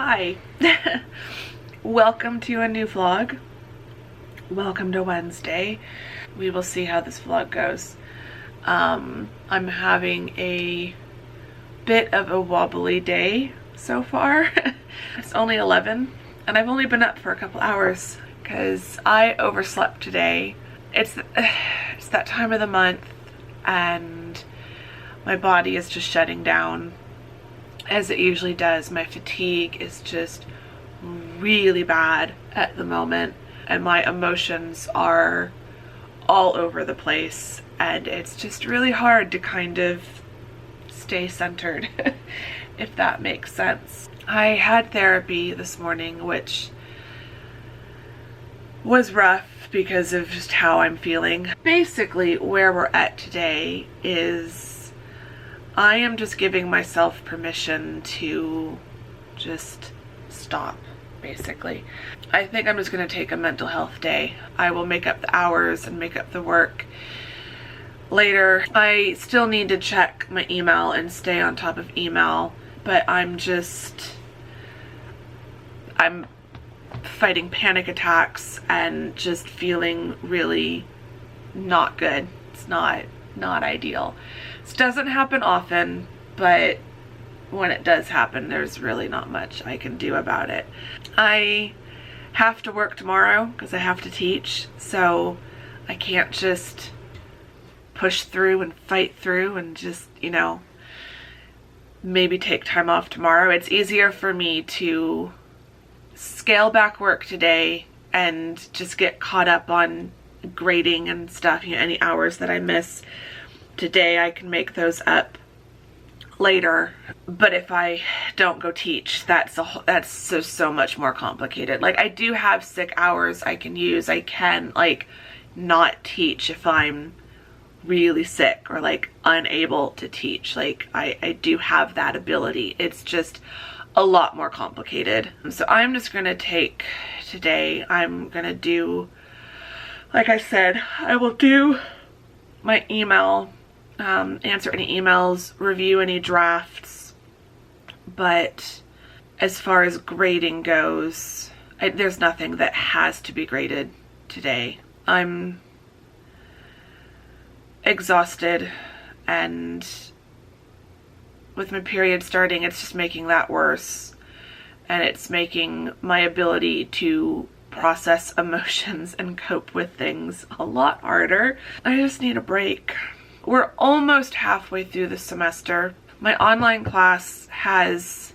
Hi. Welcome to a new vlog. Welcome to Wednesday. We will see how this vlog goes. I'm having a bit of a wobbly day so far. It's only 11 and I've only been up for a couple hours because I overslept today. It's that time of the month and my body is just shutting down as it usually does. My fatigue is just really bad at the moment and my emotions are all over the place and it's just really hard to kind of stay centered if that makes sense. I had therapy this morning, which was rough because of just how I'm feeling. Basically where we're at today is I am just giving myself permission to just stop, basically. I think I'm just going to take a mental health day. I will make up the hours and make up the work later. I still need to check my email and stay on top of email, but I'm fighting panic attacks and just feeling really not good. It's not ideal. This doesn't happen often, but when it does happen, there's really not much I can do about it. I have to work tomorrow because I have to teach, so I can't just push through and fight through and just, you know, maybe take time off tomorrow. It's easier for me to scale back work today and just get caught up on grading and stuff. You know, any hours that I miss today, I can make those up later. But if I don't go teach, that's so much more complicated. Like, I do have sick hours I can use. I can like not teach if I'm really sick or like unable to teach. Like I do have that ability. It's just a lot more complicated. So I'm just gonna take today, I'm gonna do, like I said, I will do my email, answer any emails, review any drafts, but as far as grading goes, there's nothing that has to be graded today. I'm exhausted and with my period starting, it's just making that worse and it's making my ability to process emotions and cope with things a lot harder. I just need a break. We're almost halfway through the semester. My online class has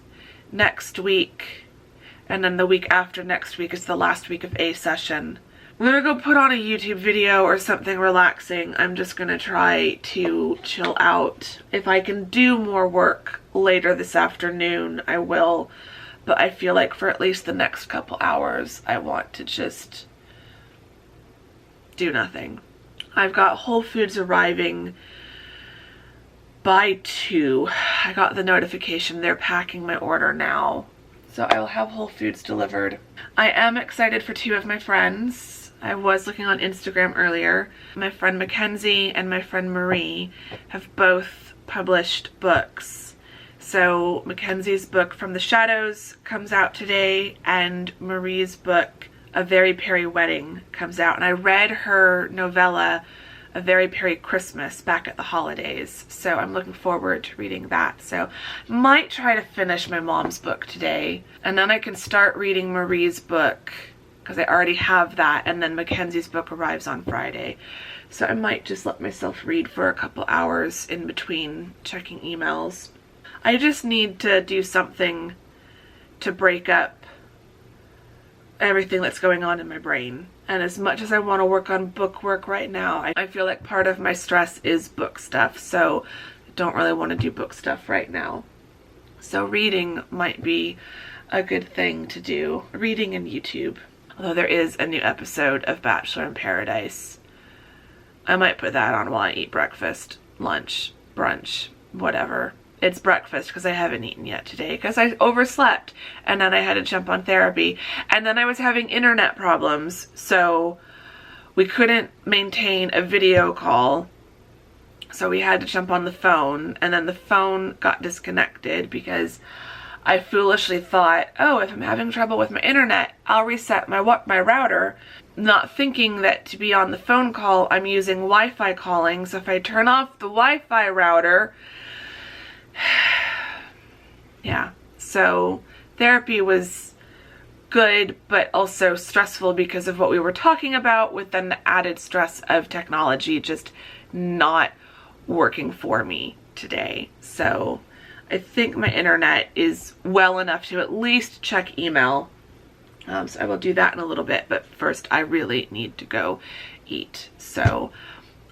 next week, and then the week after next week is the last week of A session. I'm gonna go put on a YouTube video or something relaxing. I'm just gonna try to chill out. If I can do more work later this afternoon, I will. But I feel like for at least the next couple hours, I want to just do nothing. I've got Whole Foods arriving by 2. I got the notification they're packing my order now. So I will have Whole Foods delivered. I am excited for 2 of my friends. I was looking on Instagram earlier. My friend Mackenzie and my friend Marie have both published books. So Mackenzie's book From the Shadows comes out today and Marie's book A Very Perry Wedding comes out. And I read her novella A Very Perry Christmas back at the holidays. So I'm looking forward to reading that. So might try to finish my mom's book today. And then I can start reading Marie's book because I already have that. And then Mackenzie's book arrives on Friday. So I might just let myself read for a couple hours in between checking emails. I just need to do something to break up everything that's going on in my brain. And as much as I want to work on book work right now, I feel like part of my stress is book stuff. So I don't really want to do book stuff right now. So reading might be a good thing to do. Reading and YouTube. Although there is a new episode of Bachelor in Paradise. I might put that on while I eat breakfast, lunch, brunch, whatever. It's breakfast because I haven't eaten yet today because I overslept and then I had to jump on therapy and then I was having internet problems, so we couldn't maintain a video call, so we had to jump on the phone, and then the phone got disconnected because I foolishly thought, oh, if I'm having trouble with my internet, I'll reset my router, not thinking that to be on the phone call, I'm using Wi-Fi calling. So if I turn off the Wi-Fi router, yeah. So therapy was good, but also stressful because of what we were talking about, with then the added stress of technology just not working for me today. So I think my internet is well enough to at least check email. So I will do that in a little bit, but first I really need to go eat. So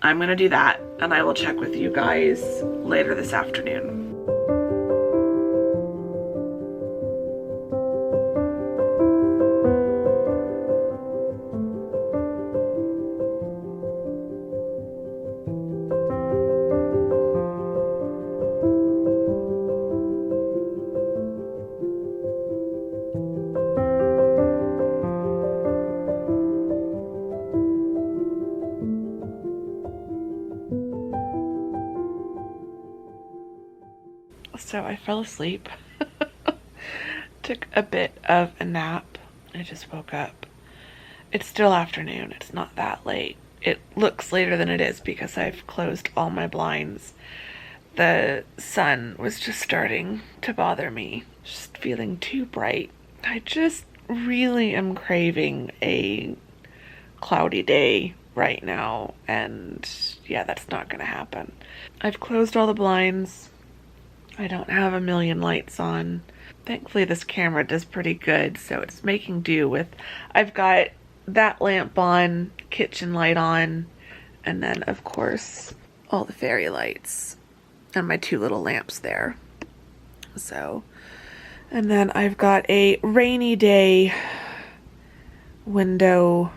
I'm gonna do that, and I will check with you guys later this afternoon. So I fell asleep, took a bit of a nap. I just woke up. It's still afternoon. It's not that late. It looks later than it is because I've closed all my blinds. The sun was just starting to bother me, just feeling too bright. I just really am craving a cloudy day right now, and yeah, that's not gonna happen. I've closed all the blinds. I don't have a million lights on. Thankfully this camera does pretty good, so it's making do with, I've got that lamp on, kitchen light on, and then of course all the fairy lights and my two little lamps there. So, and then I've got a rainy day window,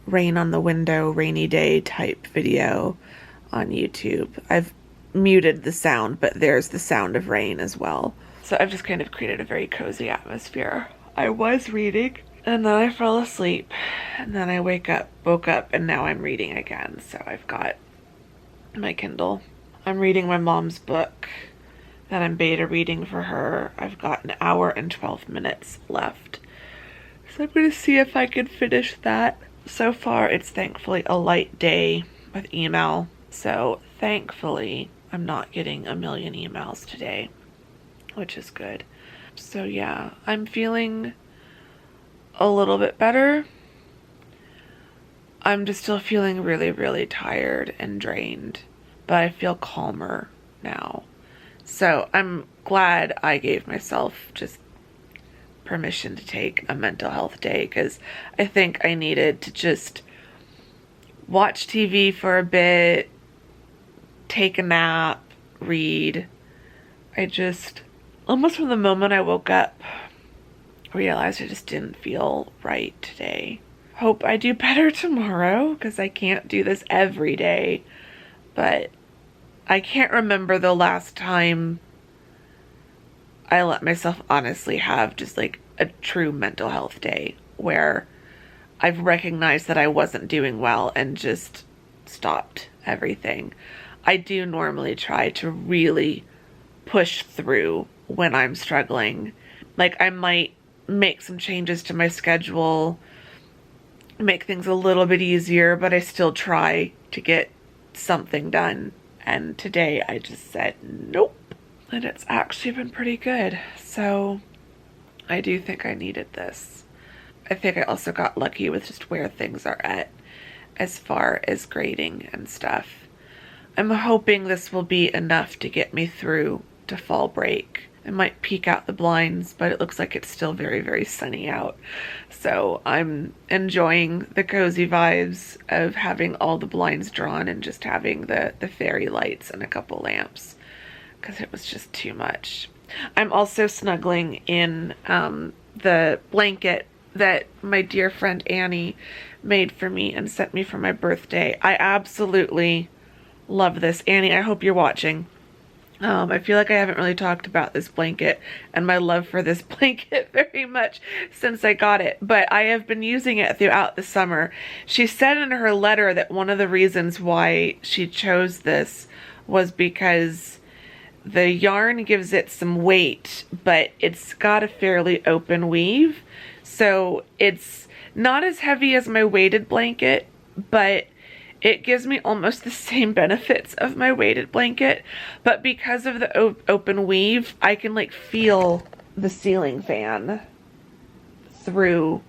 rain on the window, rainy day type video on YouTube. I've muted the sound, but there's the sound of rain as well. So I've just kind of created a very cozy atmosphere. I was reading, and then I fell asleep, and then I woke up, and now I'm reading again. So I've got my Kindle. I'm reading my mom's book that I'm beta reading for her. I've got an hour and 12 minutes left. So I'm going to see if I can finish that. So far, it's thankfully a light day with email. So thankfully, I'm not getting a million emails today, which is good. So yeah, I'm feeling a little bit better. I'm just still feeling really, really tired and drained, but I feel calmer now. So I'm glad I gave myself just permission to take a mental health day, because I think I needed to just watch TV for a bit, take a nap, read. I just, almost from the moment I woke up, realized I just didn't feel right today. Hope I do better tomorrow, because I can't do this every day. But I can't remember the last time I let myself honestly have just like a true mental health day where I've recognized that I wasn't doing well and just stopped everything. I do normally try to really push through when I'm struggling. Like, I might make some changes to my schedule, make things a little bit easier, but I still try to get something done. And today I just said nope. And it's actually been pretty good. So I do think I needed this. I think I also got lucky with just where things are at as far as grading and stuff. I'm hoping this will be enough to get me through to fall break. I might peek out the blinds, but it looks like it's still very, very sunny out. So I'm enjoying the cozy vibes of having all the blinds drawn and just having the fairy lights and a couple lamps, because it was just too much. I'm also snuggling in the blanket that my dear friend Annie made for me and sent me for my birthday. I absolutely love this. Annie, I hope you're watching. I feel like I haven't really talked about this blanket and my love for this blanket very much since I got it, but I have been using it throughout the summer. She said in her letter that one of the reasons why she chose this was because the yarn gives it some weight, but it's got a fairly open weave. So it's not as heavy as my weighted blanket, but it gives me almost the same benefits of my weighted blanket. But because of the open weave, I can like feel the ceiling fan through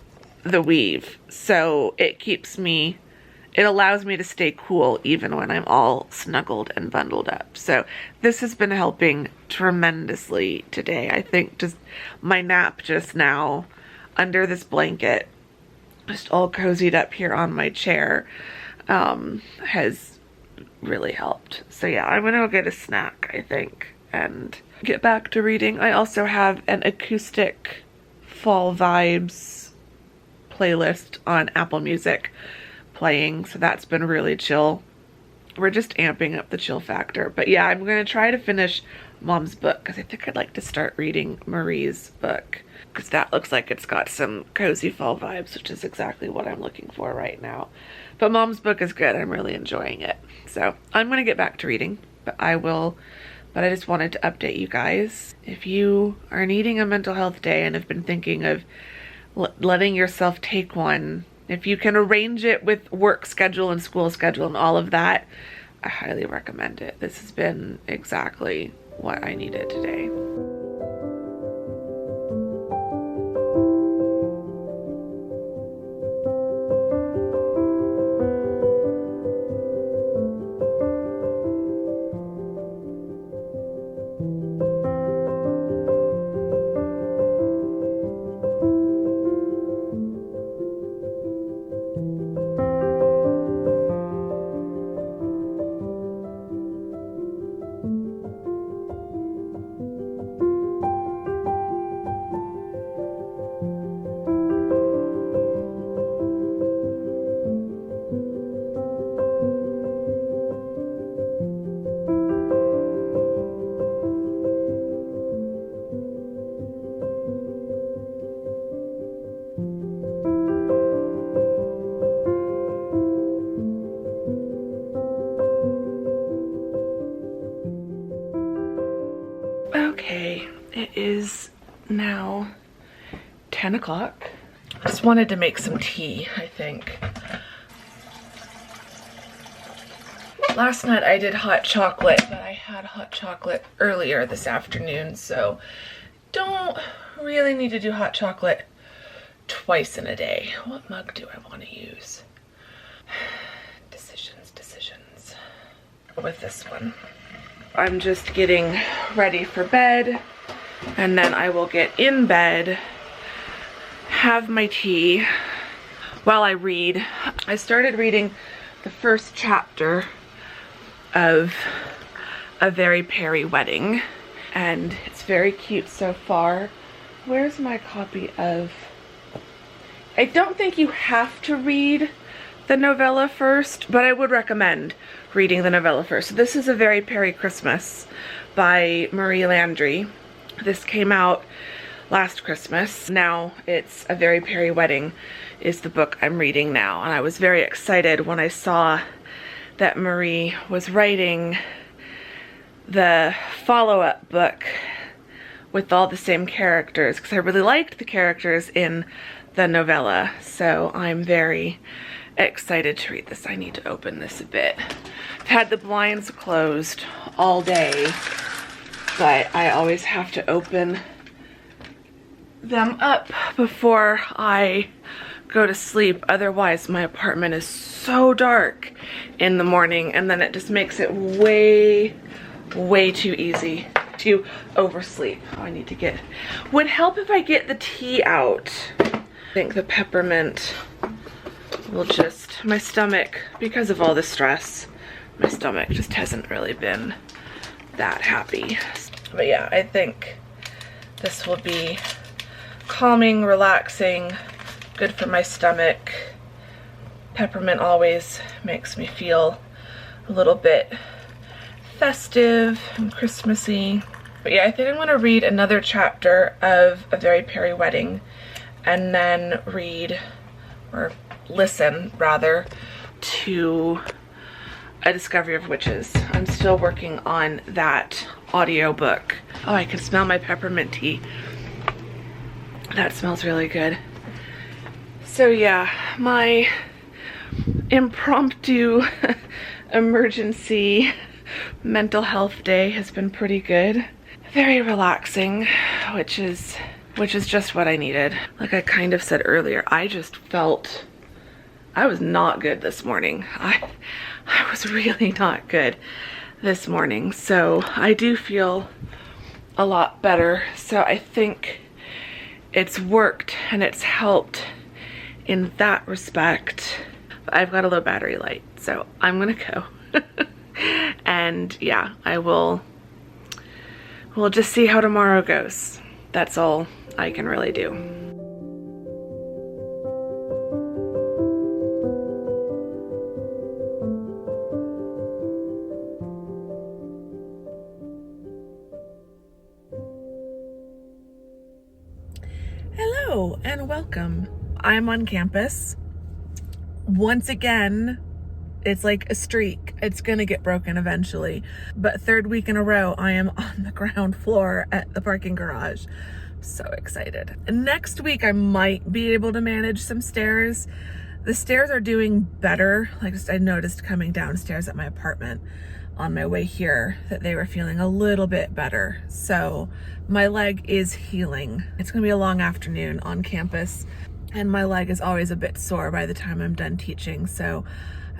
the weave. So it keeps me, it allows me to stay cool even when I'm all snuggled and bundled up. So this has been helping tremendously today. I think just my nap just now under this blanket, just all cozied up here on my chair, has really helped. So yeah, I'm gonna go get a snack, I think, and get back to reading. I also have an acoustic fall vibes playlist on Apple Music playing, so that's been really chill. We're just amping up the chill factor. But yeah, I'm gonna try to finish Mom's book because I think I'd like to start reading Marie's book, because that looks like it's got some cozy fall vibes, which is exactly what I'm looking for right now. But Mom's book is good. I'm really enjoying it. So I'm gonna get back to reading, but I just wanted to update you guys. If you are needing a mental health day and have been thinking of letting yourself take one, if you can arrange it with work schedule and school schedule and all of that, I highly recommend it. This has been exactly what I needed today. Okay, it is now 10 o'clock. I just wanted to make some tea, I think. Last night I did hot chocolate, but I had hot chocolate earlier this afternoon, so don't really need to do hot chocolate twice in a day. What mug do I want to use? Decisions. With this one. I'm just getting ready for bed, and then I will get in bed, have my tea while I read. I started reading the first chapter of A Very Perry Wedding, and it's very cute so far. Where's my copy of... I don't think you have to read the novella first, but I would recommend reading the novella first. So this is A Very Perry Christmas by Marie Landry. This came out last Christmas. Now it's A Very Perry Wedding is the book I'm reading now, and I was very excited when I saw that Marie was writing the follow-up book with all the same characters, because I really liked the characters in the novella. So I'm very excited to read this. I need to open this a bit. I've had the blinds closed all day, but I always have to open them up before I go to sleep. Otherwise my apartment is so dark in the morning, and then it just makes it way too easy to oversleep. Oh, I need to get... Would help if I get the tea out. I think the peppermint will just... My stomach, because of all the stress, my stomach just hasn't really been that happy. But yeah, I think this will be calming, relaxing, good for my stomach. Peppermint always makes me feel a little bit festive and Christmassy. But yeah, I think I'm gonna read another chapter of A Very Perry Wedding, and then read, or listen rather, to A Discovery of Witches. I'm still working on that audiobook. Oh, I can smell my peppermint tea. That smells really good. So yeah, my impromptu emergency mental health day has been pretty good. Very relaxing, which is just what I needed. Like I kind of said earlier, I just felt I was not good this morning. I was really not good this morning. So I do feel a lot better. So I think it's worked and it's helped in that respect. But I've got a low battery light, so I'm gonna go. And yeah, we'll just see how tomorrow goes. That's all I can really do. Hello and welcome. I'm on campus. Once again, it's like a streak. It's gonna get broken eventually. But third week in a row, I am on the ground floor at the parking garage. So excited. Next week, I might be able to manage some stairs. The stairs are doing better. Like I noticed coming downstairs at my apartment on my way here that they were feeling a little bit better. So my leg is healing. It's gonna be a long afternoon on campus, and my leg is always a bit sore by the time I'm done teaching. So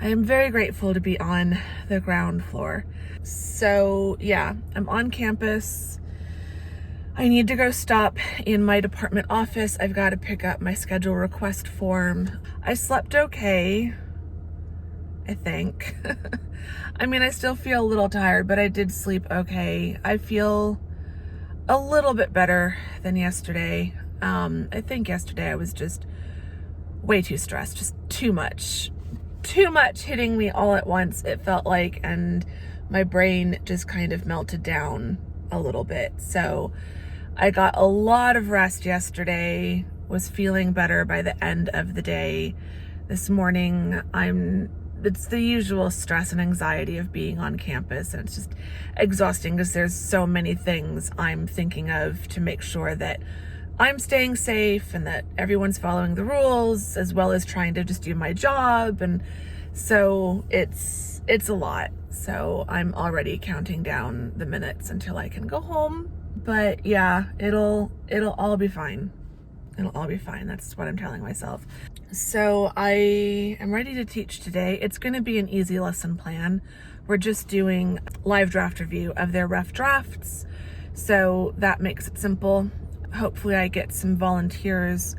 I am very grateful to be on the ground floor. So yeah, I'm on campus. I need to go stop in my department office. I've got to pick up my schedule request form. I slept okay, I think. I mean, I still feel a little tired, but I did sleep okay. I feel a little bit better than yesterday. I think yesterday I was just way too stressed, just too much hitting me all at once, it felt like, and my brain just kind of melted down a little bit. So I got a lot of rest yesterday, was feeling better by the end of the day. This morning, it's the usual stress and anxiety of being on campus, and it's just exhausting because there's so many things I'm thinking of to make sure that I'm staying safe and that everyone's following the rules, as well as trying to just do my job. And so it's a lot. So I'm already counting down the minutes until I can go home. But yeah, it'll all be fine. It'll all be fine. That's what I'm telling myself. So I am ready to teach today. It's going to be an easy lesson plan. We're just doing live draft review of their rough drafts. So that makes it simple. Hopefully I get some volunteers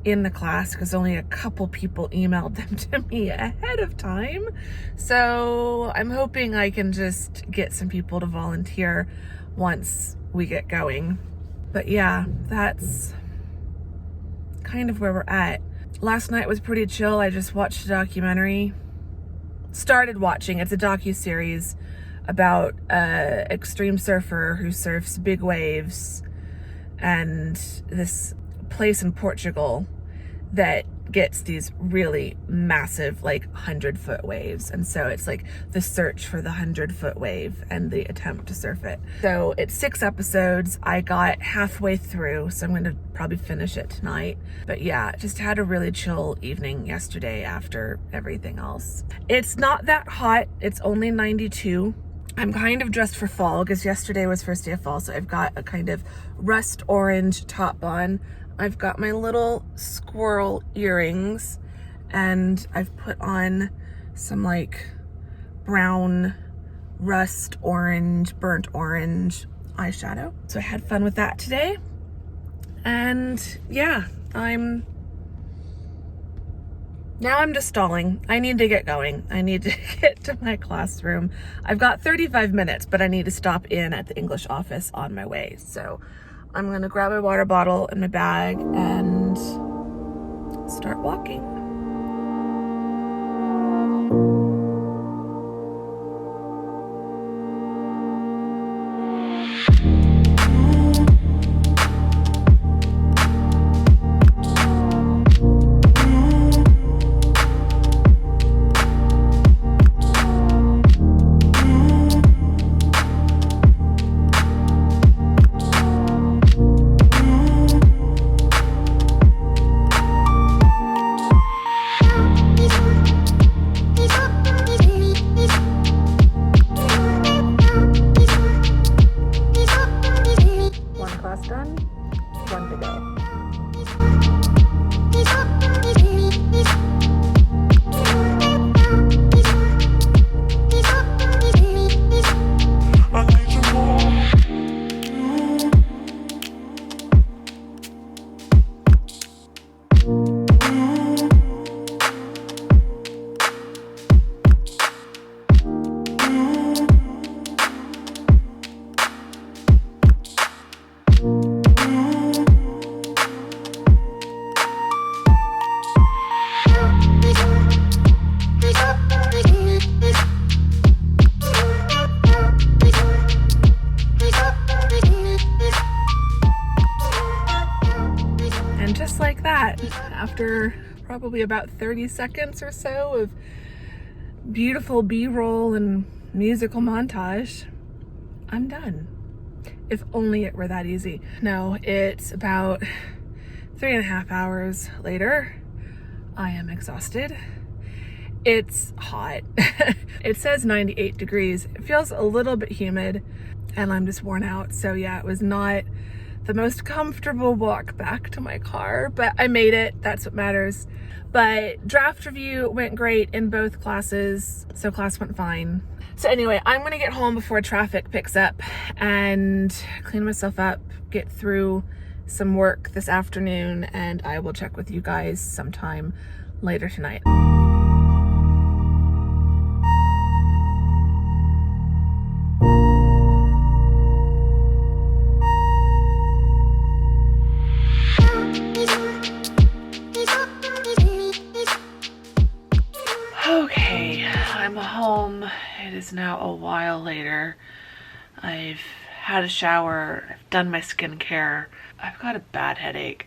in the class because only a couple people emailed them to me ahead of time. So I'm hoping I can just get some people to volunteer once we get going. But yeah, that's kind of where we're at. Last night was pretty chill. I just watched a documentary. Started watching. It's a docu-series about an extreme surfer who surfs big waves, and this place in Portugal that gets these really massive, like 100-foot waves. And so it's like the search for the 100-foot wave and the attempt to surf it. So it's 6 episodes. I got halfway through, so I'm going to probably finish it tonight. But yeah, just had a really chill evening yesterday after everything else. It's not that hot. It's only 92. I'm kind of dressed for fall because yesterday was first day of fall. So I've got a kind of rust orange top on. I've got my little squirrel earrings, and I've put on some like brown rust orange, burnt orange eyeshadow. So I had fun with that today. And yeah, I'm just stalling. I need to get going. I need to get to my classroom. I've got 35 minutes, but I need to stop in at the English office on my way. So I'm gonna grab my water bottle and my bag and start walking. one to go. And just like that, after probably about 30 seconds or so of beautiful B-roll and musical montage, I'm done. If only it were that easy. No, it's about 3.5 hours later. I am exhausted. It's hot. It says 98 degrees. It feels a little bit humid and I'm just worn out. So yeah, it was not the most comfortable walk back to my car, but I made it. That's what matters. But draft review went great in both classes, so class went fine. So anyway, I'm gonna get home before traffic picks up and clean myself up, get through some work this afternoon, and I will check with you guys sometime later tonight. Okay, I'm home. It is now a while later. I've had a shower, I've done my skincare. I've got a bad headache,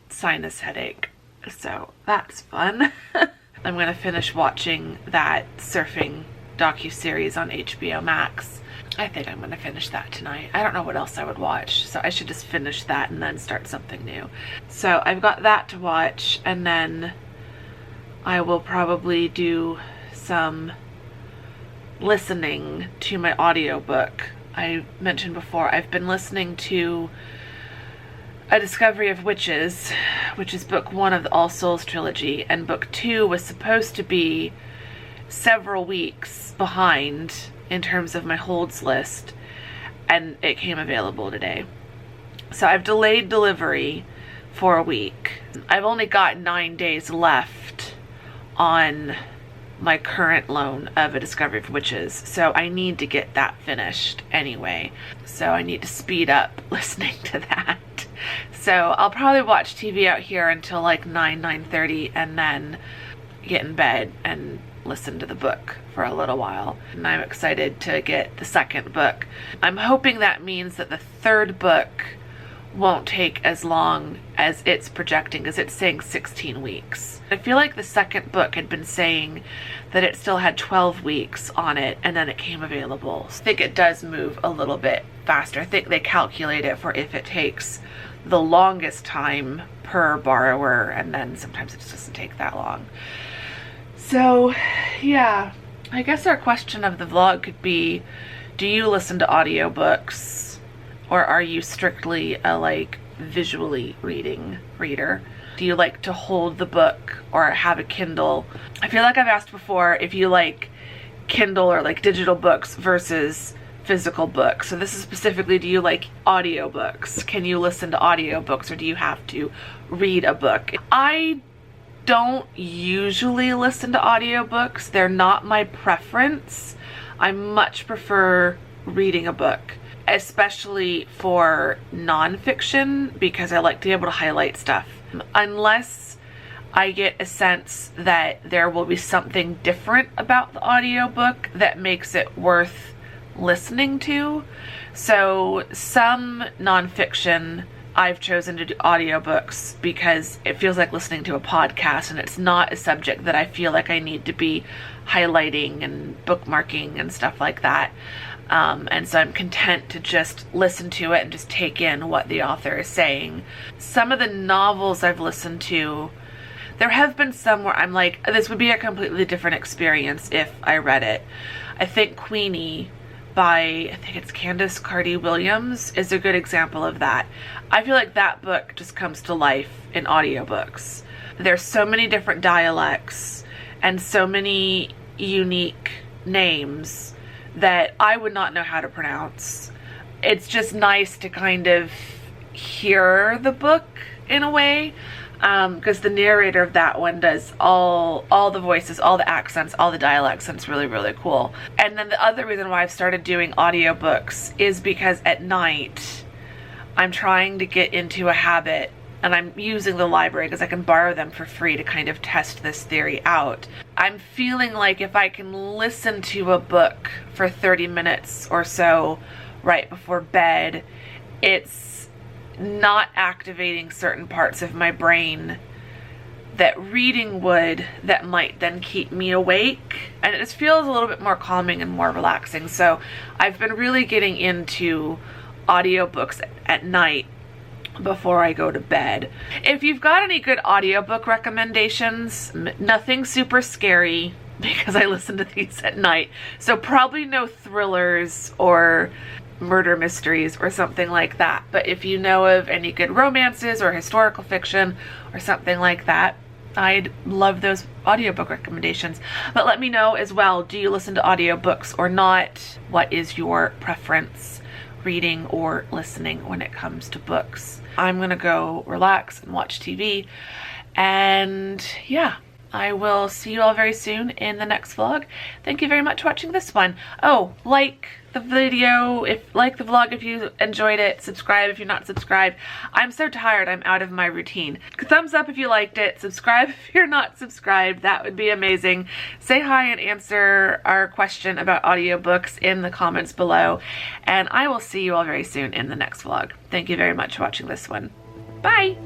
sinus headache, so that's fun. I'm gonna finish watching that surfing docuseries on HBO Max. I think I'm gonna finish that tonight. I don't know what else I would watch, so I should just finish that and then start something new. So I've got that to watch, and then I will probably do some listening to my audiobook. I mentioned before, I've been listening to A Discovery of Witches, which is book 1 of the All Souls trilogy, and book 2 was supposed to be several weeks behind in terms of my holds list, and it came available today. So I've delayed delivery for a week. I've only got 9 days left on my current loan of A Discovery of Witches, so I need to get that finished anyway. So I need to speed up listening to that. So I'll probably watch TV out here until like 9:30 and then get in bed and listen to the book for a little while. And I'm excited to get the second book. I'm hoping that means that the third book won't take as long as it's projecting, because it's saying 16 weeks. I feel like the second book had been saying that it still had 12 weeks on it, and then it came available. So I think it does move a little bit faster. I think they calculate it for if it takes the longest time per borrower, and then sometimes it just doesn't take that long. So yeah, I guess our question of the vlog could be, do you listen to audiobooks? Or are you strictly a like visually reading reader? Do you like to hold the book or have a Kindle? I feel like I've asked before if you like Kindle or like digital books versus physical books. So this is specifically, do you like audiobooks? Can you listen to audiobooks, or do you have to read a book? I don't usually listen to audiobooks. They're not my preference. I much prefer reading a book, especially for nonfiction, because I like to be able to highlight stuff. Unless I get a sense that there will be something different about the audiobook that makes it worth listening to. So some nonfiction I've chosen to do audiobooks because it feels like listening to a podcast, and it's not a subject that I feel like I need to be highlighting and bookmarking and stuff like that. And so I'm content to just listen to it and just take in what the author is saying. Some of the novels I've listened to, there have been some where I'm like, this would be a completely different experience if I read it. I think Queenie by, I think it's Candace Carty-Williams, is a good example of that. I feel like that book just comes to life in audiobooks. There's so many different dialects and so many unique names that I would not know how to pronounce. It's just nice to kind of hear the book in a way, because the narrator of that one does all the voices, all the accents, all the dialects, and it's really, really cool. And then the other reason why I've started doing audiobooks is because at night I'm trying to get into a habit, and I'm using the library because I can borrow them for free to kind of test this theory out. I'm feeling like if I can listen to a book for 30 minutes or so right before bed, it's not activating certain parts of my brain that reading would, that might then keep me awake. And it just feels a little bit more calming and more relaxing. So I've been really getting into audiobooks at night before I go to bed. If you've got any good audiobook recommendations, nothing super scary because I listen to these at night. So probably no thrillers or murder mysteries or something like that. But if you know of any good romances or historical fiction or something like that, I'd love those audiobook recommendations. But let me know as well, do you listen to audiobooks or not? What is your preference, reading or listening, when it comes to books? I'm gonna go relax and watch TV, and yeah, I will see you all very soon in the next vlog. Thank you very much for watching this one. Oh, like the video, like the vlog if you enjoyed it, subscribe if you're not subscribed. I'm so tired, I'm out of my routine. Thumbs up if you liked it, subscribe if you're not subscribed, that would be amazing. Say hi and answer our question about audiobooks in the comments below, and I will see you all very soon in the next vlog. Thank you very much for watching this one. Bye!